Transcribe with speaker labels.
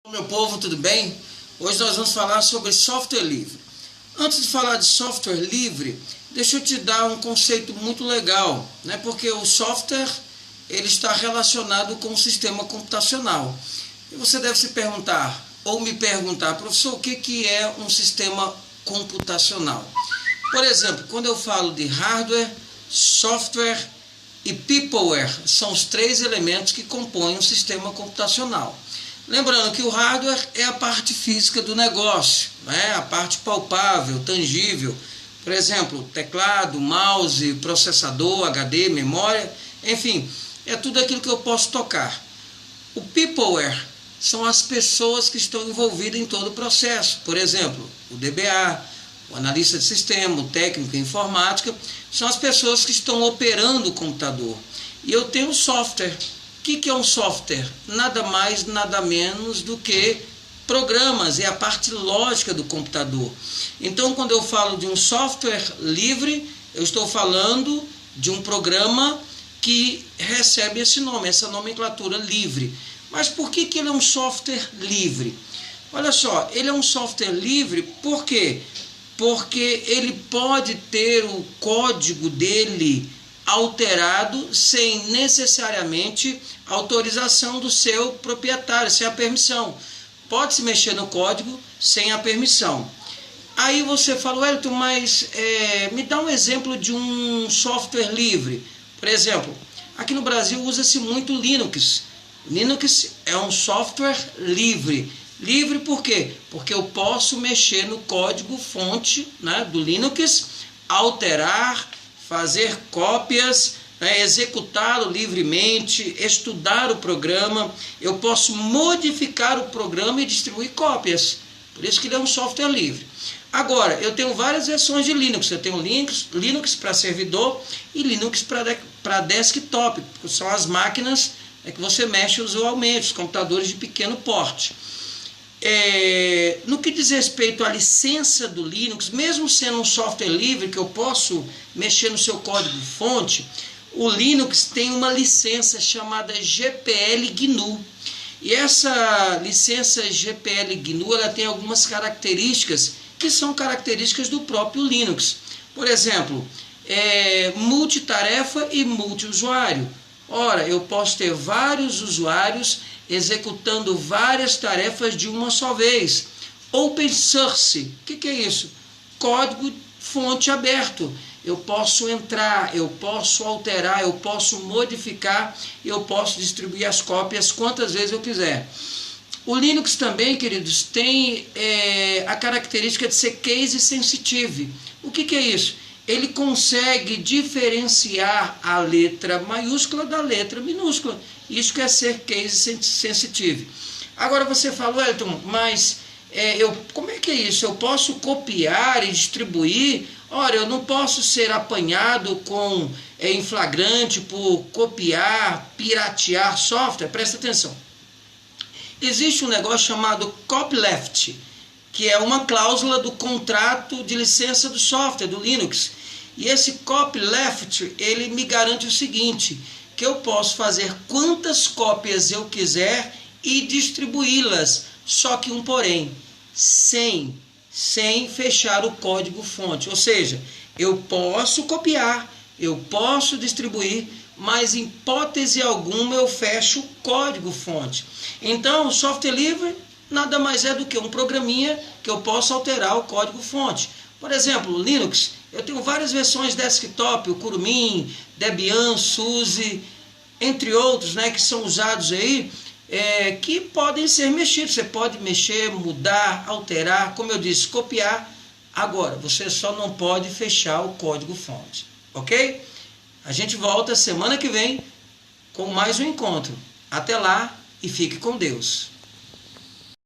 Speaker 1: Meu povo, tudo bem? Hoje nós vamos falar sobre software livre. Antes de falar de software livre, deixa eu te dar um conceito muito legal, né? Porque o software ele está relacionado com o sistema computacional. E você deve se perguntar, ou me perguntar, professor, o que é um sistema computacional? Por exemplo, quando eu falo de hardware, software e peopleware, são os três elementos que compõem um sistema computacional. Lembrando que o hardware é a parte física do negócio, né? A parte palpável, tangível. Por exemplo, teclado, mouse, processador, HD, memória, enfim, é tudo aquilo que eu posso tocar. O peopleware são as pessoas que estão envolvidas em todo o processo. Por exemplo, o DBA, o analista de sistema, o técnico em informática, são as pessoas que estão operando o computador. E eu tenho software. O que é um software? Nada mais, nada menos do que programas, é a parte lógica do computador. Então, quando eu falo de um software livre, eu estou falando de um programa que recebe esse nome, essa nomenclatura livre. Mas por que ele é um software livre? Olha só, ele é um software livre por quê? Porque ele pode ter o código dele alterado sem necessariamente autorização do seu proprietário, sem a permissão. Pode-se mexer no código sem a permissão. Aí você fala, Wellington, mas me dá um exemplo de um software livre. Por exemplo, aqui no Brasil usa-se muito Linux. Linux é um software livre. Livre por quê? Porque eu posso mexer no código fonte, né, do Linux, alterar, fazer cópias, né, executá-lo livremente, estudar o programa. Eu posso modificar o programa e distribuir cópias. Por isso que ele é um software livre. Agora, eu tenho várias versões de Linux. Eu tenho Linux para servidor e Linux para desktop, que são as máquinas que você mexe usualmente, os computadores de pequeno porte. No que diz respeito à licença do Linux, mesmo sendo um software livre que eu posso mexer no seu código fonte, o Linux tem uma licença chamada GPL GNU. E essa licença GPL GNU ela tem algumas características que são características do próprio Linux. Por exemplo, multitarefa e multiusuário. Ora, eu posso ter vários usuários executando várias tarefas de uma só vez. Open source, o que é isso? Código fonte aberto. Eu posso entrar, eu posso alterar, eu posso modificar, eu posso distribuir as cópias quantas vezes eu quiser. O Linux também, queridos, tem a característica de ser case sensitive. O que é isso? Ele consegue diferenciar a letra maiúscula da letra minúscula. Isso que é ser case sensitive. Agora você fala, Wellington, mas como é que é isso? Eu posso copiar e distribuir? Ora, eu não posso ser apanhado em flagrante por copiar, piratear software. Presta atenção. Existe um negócio chamado copyleft, que é uma cláusula do contrato de licença do software, do Linux. E esse copyleft, ele me garante o seguinte, que eu posso fazer quantas cópias eu quiser e distribuí-las, só que um porém, sem fechar o código fonte. Ou seja, eu posso copiar, eu posso distribuir, mas em hipótese alguma eu fecho o código fonte. Então, o software livre nada mais é do que um programinha que eu posso alterar o código fonte. Por exemplo, o Linux, eu tenho várias versões desktop, o Kurumin, Debian, SUSE, entre outros, né, que são usados aí, que podem ser mexidos. Você pode mexer, mudar, alterar, como eu disse, copiar. Agora, você só não pode fechar o código fonte, ok? A gente volta semana que vem com mais um encontro. Até lá e fique com Deus.